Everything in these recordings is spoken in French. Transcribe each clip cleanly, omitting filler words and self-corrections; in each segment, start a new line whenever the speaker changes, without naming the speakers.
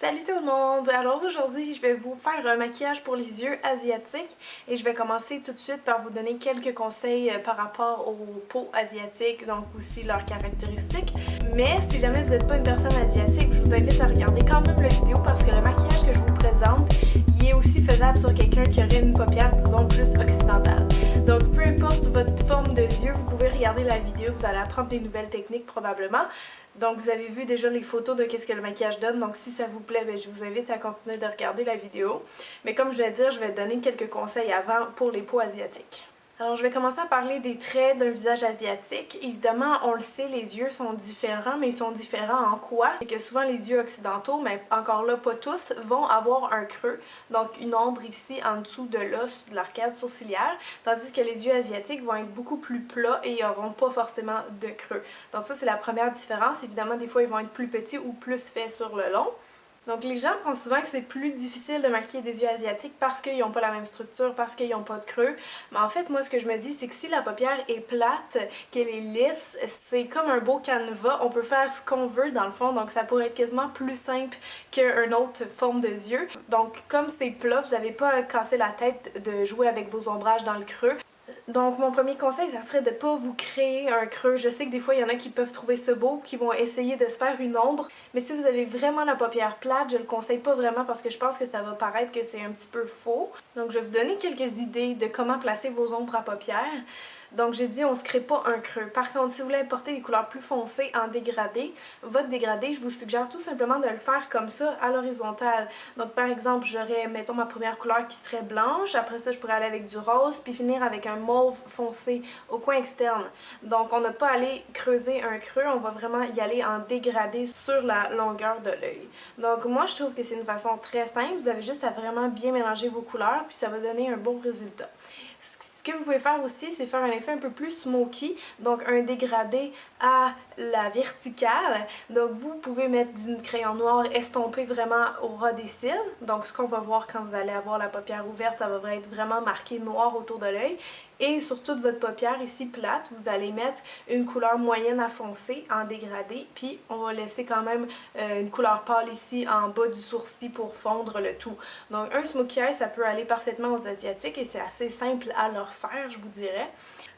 Salut tout le monde! Alors aujourd'hui, je vais vous faire un maquillage pour les yeux asiatiques et je vais commencer tout de suite par vous donner quelques conseils par rapport aux peaux asiatiques, donc aussi leurs caractéristiques. Mais si jamais vous n'êtes pas une personne asiatique, je vous invite à regarder quand même la vidéo parce que le maquillage que je vous présente, il est aussi faisable sur quelqu'un qui aurait une paupière, disons, plus occidentale. Donc peu importe votre forme de yeux, vous pouvez regarder la vidéo, vous allez apprendre des nouvelles techniques probablement. Donc vous avez vu déjà les photos de qu'est-ce que le maquillage donne, donc si ça vous plaît, ben, je vous invite à continuer de regarder la vidéo. Mais comme je vais dire, je vais donner quelques conseils avant pour les peaux asiatiques. Alors je vais commencer à parler des traits d'un visage asiatique. Évidemment, on le sait, les yeux sont différents, mais ils sont différents en quoi? C'est que souvent les yeux occidentaux, mais encore là pas tous, vont avoir un creux, donc une ombre ici en dessous de l'os de l'arcade sourcilière, tandis que les yeux asiatiques vont être beaucoup plus plats et ils n'auront pas forcément de creux. Donc ça c'est la première différence. Évidemment, des fois ils vont être plus petits ou plus faits sur le long. Donc les gens pensent souvent que c'est plus difficile de maquiller des yeux asiatiques parce qu'ils n'ont pas la même structure, parce qu'ils n'ont pas de creux. Mais en fait, moi ce que je me dis, c'est que si la paupière est plate, qu'elle est lisse, c'est comme un beau canevas, on peut faire ce qu'on veut dans le fond, donc ça pourrait être quasiment plus simple qu'une autre forme de yeux. Donc comme c'est plat, vous n'avez pas à casser la tête de jouer avec vos ombrages dans le creux. Donc mon premier conseil, ça serait de ne pas vous créer un creux. Je sais que des fois, il y en a qui peuvent trouver ça beau, qui vont essayer de se faire une ombre. Mais si vous avez vraiment la paupière plate, je le conseille pas vraiment parce que je pense que ça va paraître que c'est un petit peu faux. Donc je vais vous donner quelques idées de comment placer vos ombres à paupières. Donc j'ai dit on se crée pas un creux. Par contre, si vous voulez apporter des couleurs plus foncées en dégradé, votre dégradé, je vous suggère tout simplement de le faire comme ça à l'horizontale. Donc par exemple, j'aurais, mettons, ma première couleur qui serait blanche, après ça je pourrais aller avec du rose, puis finir avec un mauve foncé au coin externe. Donc on n'a pas à aller creuser un creux, on va vraiment y aller en dégradé sur la longueur de l'œil. Donc moi je trouve que c'est une façon très simple, vous avez juste à vraiment bien mélanger vos couleurs, puis ça va donner un bon résultat. Ce que vous pouvez faire aussi, c'est faire un effet un peu plus smoky, donc un dégradé à la verticale. Donc vous pouvez mettre du crayon noir estompé vraiment au ras des cils. Donc ce qu'on va voir quand vous allez avoir la paupière ouverte, ça va être vraiment marqué noir autour de l'œil. Et sur toute votre paupière ici plate, vous allez mettre une couleur moyenne à foncé en dégradé, puis on va laisser quand même une couleur pâle ici en bas du sourcil pour fondre le tout. Donc un smokey eye, ça peut aller parfaitement aux asiatiques et c'est assez simple à leur faire, je vous dirais.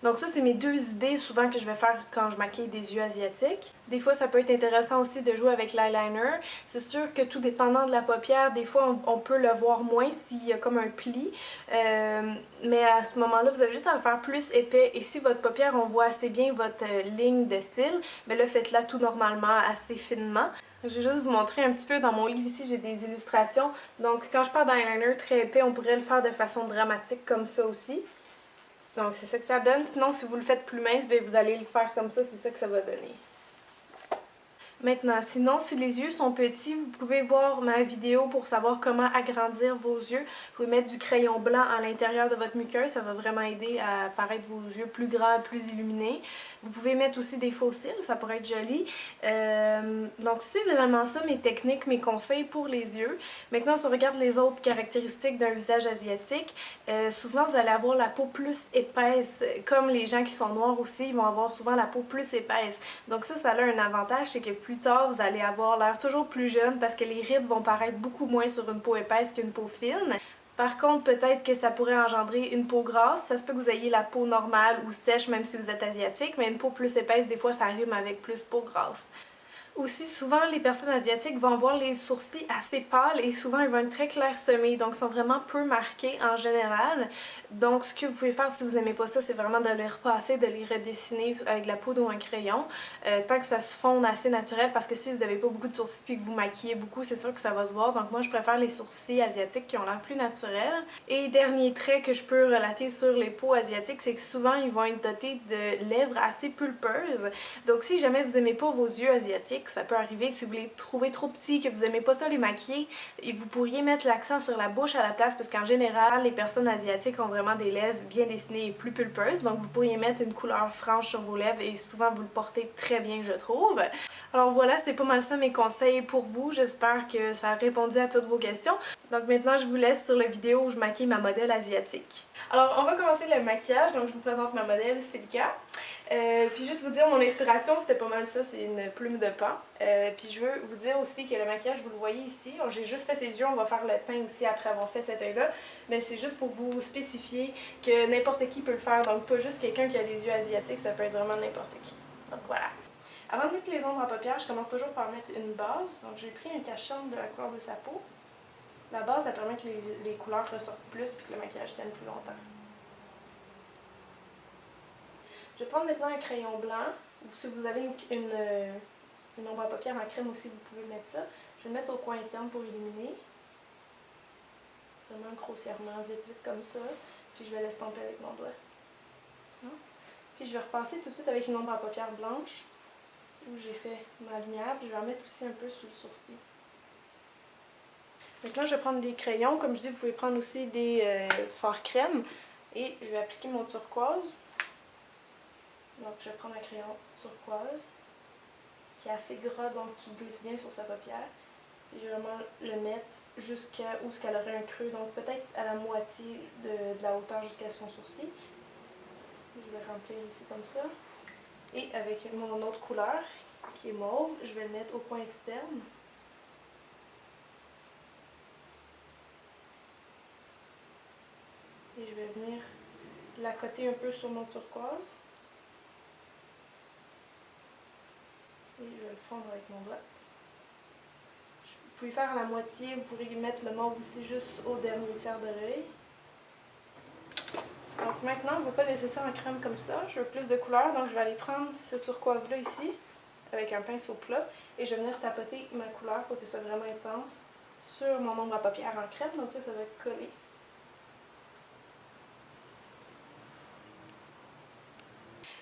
Donc ça, c'est mes deux idées souvent que je vais faire quand je maquille des yeux asiatiques. Des fois, ça peut être intéressant aussi de jouer avec l'eyeliner. C'est sûr que tout dépendant de la paupière, des fois, on peut le voir moins s'il y a comme un pli. Mais à ce moment-là, vous avez juste à le faire plus épais. Et si votre paupière, on voit assez bien votre ligne de cils, mais là, faites-la tout normalement, assez finement. Je vais juste vous montrer un petit peu dans mon livre ici, j'ai des illustrations. Donc quand je parle d'eyeliner très épais, on pourrait le faire de façon dramatique comme ça aussi. Donc c'est ça que ça donne. Sinon, si vous le faites plus mince, bien, vous allez le faire comme ça, c'est ça que ça va donner. Maintenant, sinon, si les yeux sont petits, vous pouvez voir ma vidéo pour savoir comment agrandir vos yeux. Vous pouvez mettre du crayon blanc à l'intérieur de votre muqueuse, ça va vraiment aider à paraître vos yeux plus grands, plus illuminés. Vous pouvez mettre aussi des faux cils, ça pourrait être joli. Donc c'est vraiment ça mes techniques, mes conseils pour les yeux. Maintenant, si on regarde les autres caractéristiques d'un visage asiatique, souvent vous allez avoir la peau plus épaisse. Comme les gens qui sont noirs aussi, ils vont avoir souvent la peau plus épaisse. Donc ça a un avantage, c'est que plus tard, vous allez avoir l'air toujours plus jeune parce que les rides vont paraître beaucoup moins sur une peau épaisse qu'une peau fine. Par contre, peut-être que ça pourrait engendrer une peau grasse. Ça se peut que vous ayez la peau normale ou sèche même si vous êtes asiatique, mais une peau plus épaisse, des fois, ça rime avec plus peau grasse. Aussi, souvent, les personnes asiatiques vont avoir les sourcils assez pâles et souvent ils vont être très clairsemés, donc sont vraiment peu marqués en général. Donc, ce que vous pouvez faire si vous n'aimez pas ça, c'est vraiment de les repasser, de les redessiner avec la poudre ou un crayon, tant que ça se fonde assez naturel, parce que si vous n'avez pas beaucoup de sourcils et que vous maquillez beaucoup, c'est sûr que ça va se voir. Donc moi, je préfère les sourcils asiatiques qui ont l'air plus naturels. Et dernier trait que je peux relater sur les peaux asiatiques, c'est que souvent, ils vont être dotés de lèvres assez pulpeuses. Donc si jamais vous n'aimez pas vos yeux asiatiques, ça peut arriver si vous les trouvez trop petits, que vous n'aimez pas ça les maquiller, et vous pourriez mettre l'accent sur la bouche à la place parce qu'en général, les personnes asiatiques ont vraiment des lèvres bien dessinées et plus pulpeuses, donc vous pourriez mettre une couleur franche sur vos lèvres et souvent vous le portez très bien, je trouve. Alors voilà, c'est pas mal ça mes conseils pour vous, j'espère que ça a répondu à toutes vos questions. Donc maintenant, je vous laisse sur la vidéo où je maquille ma modèle asiatique. Alors on va commencer le maquillage, donc je vous présente ma modèle, Silka. Puis juste vous dire, mon inspiration, c'était pas mal ça, c'est une plume de pan. Puis je veux vous dire aussi que le maquillage, vous le voyez ici, j'ai juste fait ses yeux, on va faire le teint aussi après avoir fait cet œil-là. Mais c'est juste pour vous spécifier que n'importe qui peut le faire, donc pas juste quelqu'un qui a des yeux asiatiques, ça peut être vraiment n'importe qui. Donc voilà. Avant de mettre les ombres à paupières, je commence toujours par mettre une base. Donc j'ai pris un cache-onde de la couleur de sa peau. La base, ça permet que les couleurs ressortent plus et que le maquillage tienne plus longtemps. Je vais prendre maintenant un crayon blanc, ou si vous avez une ombre à paupières en crème aussi, vous pouvez mettre ça. Je vais le mettre au coin interne pour illuminer. Vraiment grossièrement, vite, vite comme ça. Puis je vais l'estomper avec mon doigt. Puis je vais repasser tout de suite avec une ombre à paupières blanche, où j'ai fait ma lumière, puis je vais en mettre aussi un peu sous le sourcil. Maintenant, je vais prendre des crayons. Comme je dis, vous pouvez prendre aussi des fards crème. Et je vais appliquer mon turquoise. Donc, je vais prendre un crayon turquoise, qui est assez gras, donc qui glisse bien sur sa paupière. Et je vais vraiment le mettre jusqu'à où elle aurait un creux, donc peut-être à la moitié de la hauteur jusqu'à son sourcil. Je vais remplir ici comme ça. Et avec mon autre couleur, qui est mauve, je vais le mettre au coin externe. Et je vais venir l'accoter un peu sur mon turquoise. Et je vais le fondre avec mon doigt. Vous pouvez faire à la moitié, vous pourrez mettre le mauve aussi juste au dernier tiers de l'œil. Donc maintenant, on ne va pas laisser ça en crème comme ça. Je veux plus de couleur, donc je vais aller prendre ce turquoise-là ici, avec un pinceau plat, et je vais venir tapoter ma couleur pour qu'elle soit vraiment intense sur mon ombre à paupières en crème, donc ça va être collé.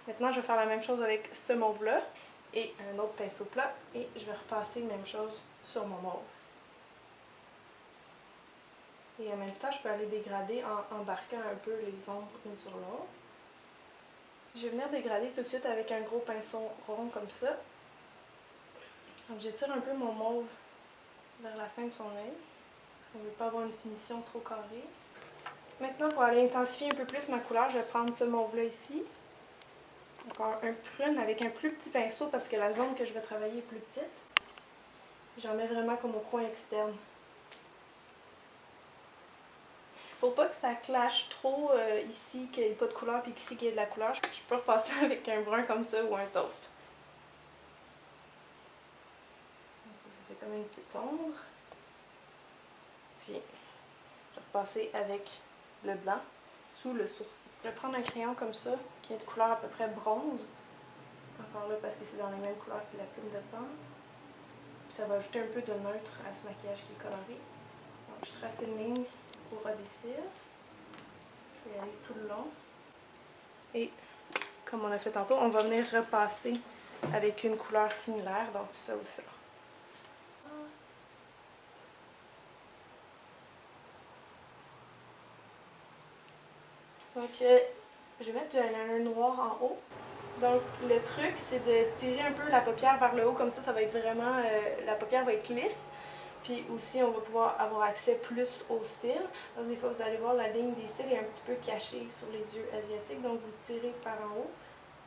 Maintenant, je vais faire la même chose avec ce mauve-là et un autre pinceau plat, et je vais repasser la même chose sur mon mauve. Et en même temps, je peux aller dégrader en embarquant un peu les ombres une sur l'autre. Je vais venir dégrader tout de suite avec un gros pinceau rond comme ça. Donc j'étire un peu mon mauve vers la fin de son œil, parce qu'on ne veut pas avoir une finition trop carrée. Maintenant, pour aller intensifier un peu plus ma couleur, je vais prendre ce mauve-là ici. Encore un prune avec un plus petit pinceau parce que la zone que je vais travailler est plus petite. J'en mets vraiment comme au coin externe. Pour pas que ça clash trop ici, qu'il n'y ait pas de couleur, puis qu'ici qu'il y ait de la couleur, je peux repasser avec un brun comme ça ou un taupe. Ça fait comme une petite ombre. Puis, je vais repasser avec le blanc sous le sourcil. Je vais prendre un crayon comme ça, qui est de couleur à peu près bronze. Encore là, parce que c'est dans les mêmes couleurs que la plume de pan. Puis ça va ajouter un peu de neutre à ce maquillage qui est coloré. Donc, je trace une ligne au ras des cils. Je vais y aller tout le long. Et comme on a fait tantôt, on va venir repasser avec une couleur similaire, donc ça ou ça. Donc, je vais mettre du eyeliner noir en haut. Donc, le truc, c'est de tirer un peu la paupière vers le haut, comme ça va être vraiment, la paupière va être lisse. Puis aussi, on va pouvoir avoir accès plus aux cils. Donc, des fois, vous allez voir, la ligne des cils est un petit peu cachée sur les yeux asiatiques. Donc, vous tirez par en haut.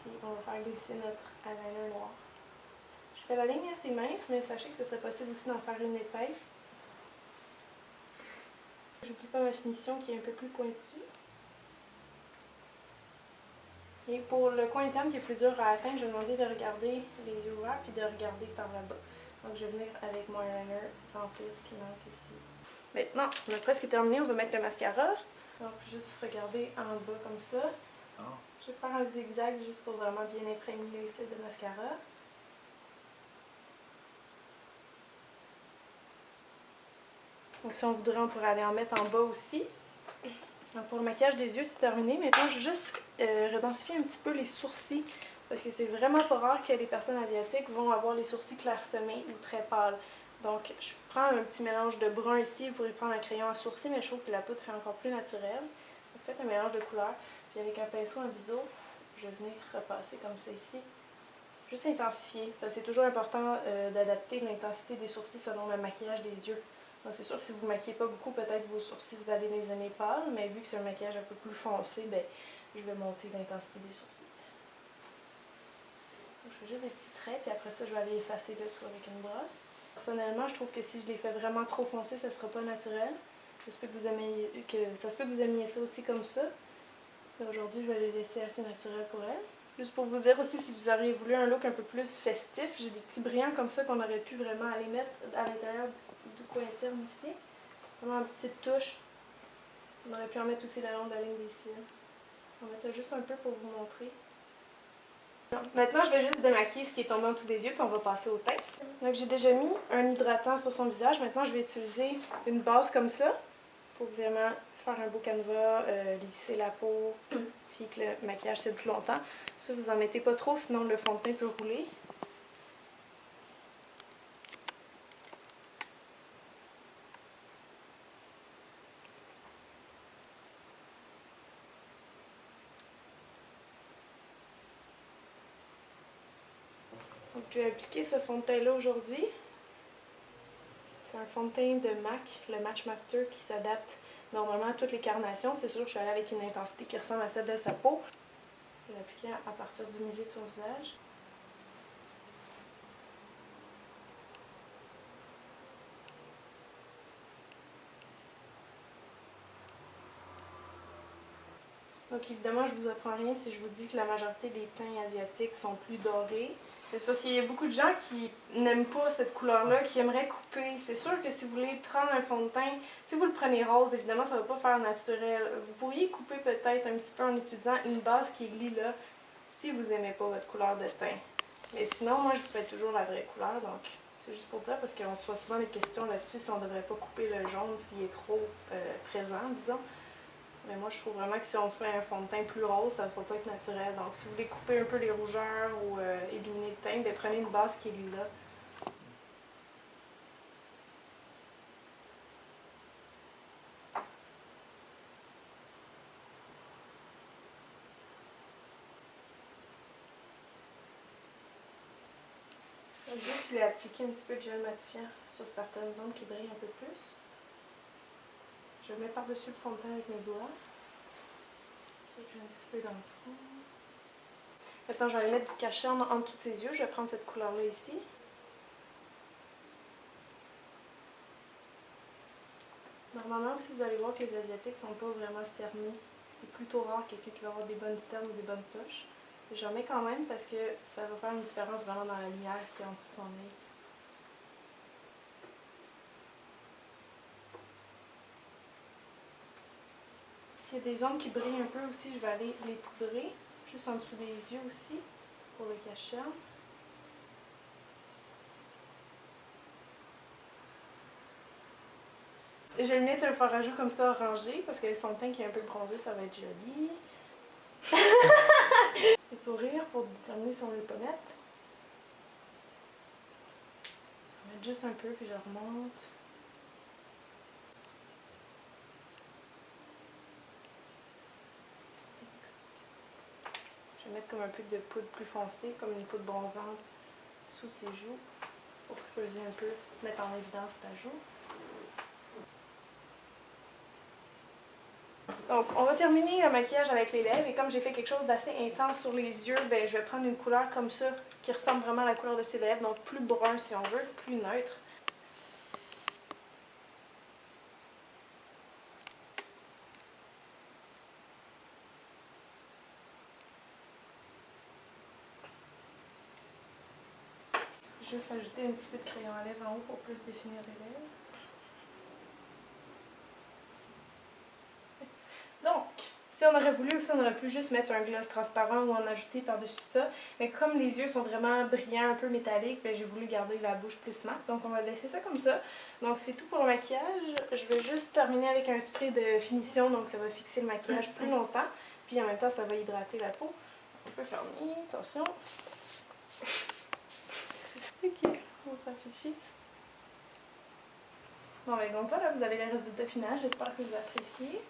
Puis, on va faire glisser notre eyeliner noir. Je fais la ligne assez mince, mais sachez que ce serait possible aussi d'en faire une épaisse. Je n'oublie pas ma finition qui est un peu plus pointue. Et pour le coin interne qui est plus dur à atteindre, je vais demander de regarder les yeux ouverts puis de regarder par là-bas. Donc je vais venir avec mon eyeliner remplir ce qui manque ici. Maintenant, on a presque terminé, on va mettre le mascara. Donc juste regarder en bas comme ça. Je vais faire un zigzag juste pour vraiment bien imprégner les cils de mascara. Donc si on voudrait, on pourrait aller en mettre en bas aussi. Donc pour le maquillage des yeux, c'est terminé. Maintenant, je vais juste redensifier un petit peu les sourcils. Parce que c'est vraiment pas rare que les personnes asiatiques vont avoir les sourcils clairsemés ou très pâles. Donc je prends un petit mélange de brun ici. Vous pourrez prendre un crayon à sourcils, mais je trouve que la poudre fait encore plus naturel. Vous faites un mélange de couleurs. Puis avec un pinceau en biseau, je vais venir repasser comme ça ici. Juste intensifier. Parce que c'est toujours important d'adapter l'intensité des sourcils selon le maquillage des yeux. Donc c'est sûr que si vous ne maquillez pas beaucoup, peut-être vos sourcils, vous allez les aimer pâles, mais vu que c'est un maquillage un peu plus foncé, ben, je vais monter l'intensité des sourcils. Je fais juste des petits traits, puis après ça, je vais aller effacer le tout avec une brosse. Personnellement, je trouve que si je les fais vraiment trop foncés, ça sera pas naturel. Ça se peut que vous aimiez ça aussi comme ça. Aujourd'hui, je vais les laisser assez naturels pour elle. Juste pour vous dire aussi, si vous auriez voulu un look un peu plus festif, j'ai des petits brillants comme ça qu'on aurait pu vraiment aller mettre à l'intérieur du coin interne ici. Vraiment une petite touche. On aurait pu en mettre aussi le long de la ligne des cils. On va mettre juste un peu pour vous montrer. Maintenant, je vais juste démaquiller ce qui est tombé en dessous des yeux, puis on va passer au teint. Donc, j'ai déjà mis un hydratant sur son visage. Maintenant, je vais utiliser une base comme ça pour vraiment faire un beau canevas, lisser la peau, puis que le maquillage tienne plus longtemps. Ça, vous en mettez pas trop, sinon le fond de teint peut rouler. Donc, je vais appliquer ce fond de teint-là aujourd'hui. C'est un fond de teint de MAC, le Match Master, qui s'adapte normalement à toutes les carnations. C'est sûr que je suis allée avec une intensité qui ressemble à celle de sa peau. Je vais l'appliquer à partir du milieu de son visage. Donc évidemment, je vous apprends rien si je vous dis que la majorité des teints asiatiques sont plus dorés. C'est parce qu'il y a beaucoup de gens qui n'aiment pas cette couleur-là, qui aimeraient couper. C'est sûr que si vous voulez prendre un fond de teint, si vous le prenez rose, évidemment, ça ne va pas faire naturel. Vous pourriez couper peut-être un petit peu en utilisant une base qui est lilas si vous n'aimez pas votre couleur de teint. Mais sinon, moi, je vous fais toujours la vraie couleur, donc c'est juste pour dire, parce qu'on reçoit souvent des questions là-dessus si on ne devrait pas couper le jaune s'il est trop présent, disons. Mais moi, je trouve vraiment que si on fait un fond de teint plus rose, ça ne va pas être naturel. Donc, si vous voulez couper un peu les rougeurs ou éliminer le teint, bien, prenez une base qui est lilas. Je vais juste lui appliquer un petit peu de gel matifiant sur certaines zones qui brillent un peu plus. Je le mets par-dessus le fond de teint avec mes doigts. Un petit peu dans le front. Maintenant, je vais aller mettre du cachet en dessous de ses yeux. Je vais prendre cette couleur-là ici. Normalement aussi, vous allez voir que les Asiatiques ne sont pas vraiment cernés. C'est plutôt rare quelqu'un qui va avoir des bonnes cernes ou des bonnes poches. J'en mets quand même parce que ça va faire une différence vraiment dans la lumière qui est en dessous de son œil. S'il y a des zones qui brillent un peu aussi, je vais aller les poudrer, juste en dessous des yeux aussi, pour le cachet. Je vais mettre un fard à joues comme ça orangé, parce que son teint qui est un peu bronzé, ça va être joli. Je peux sourire pour déterminer si on veut pas mettre. Je vais mettre juste un peu, puis je remonte. Je vais mettre comme un peu de poudre plus foncée, comme une poudre bronzante sous ses joues, pour creuser un peu, mettre en évidence la joue. Donc, on va terminer le maquillage avec les lèvres et comme j'ai fait quelque chose d'assez intense sur les yeux, ben, je vais prendre une couleur comme ça qui ressemble vraiment à la couleur de ses lèvres, donc plus brun si on veut, plus neutre. Juste ajouter un petit peu de crayon à lèvres en haut pour plus définir les lèvres. Donc, si on aurait voulu aussi, on aurait pu juste mettre un gloss transparent ou en ajouter par-dessus ça. Mais comme les yeux sont vraiment brillants, un peu métalliques, ben, j'ai voulu garder la bouche plus mat. Donc, on va laisser ça comme ça. Donc, c'est tout pour le maquillage. Je vais juste terminer avec un spray de finition. Donc, ça va fixer le maquillage plus longtemps. Puis, en même temps, ça va hydrater la peau. On peut fermer. Attention. Ok, on va faire sécher. Bon, ben, donc voilà, vous avez le résultat final. J'espère que vous appréciez.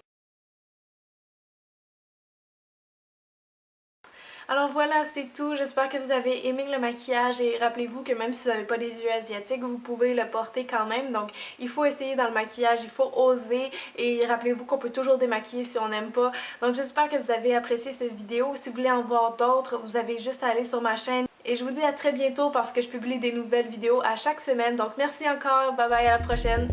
Alors voilà, c'est tout. J'espère que vous avez aimé le maquillage et rappelez-vous que même si vous n'avez pas des yeux asiatiques, vous pouvez le porter quand même. Donc il faut essayer dans le maquillage, il faut oser et rappelez-vous qu'on peut toujours démaquiller si on n'aime pas. Donc j'espère que vous avez apprécié cette vidéo. Si vous voulez en voir d'autres, vous avez juste à aller sur ma chaîne Et je vous dis à très bientôt parce que je publie des nouvelles vidéos à chaque semaine. Donc merci encore, bye bye, à la prochaine!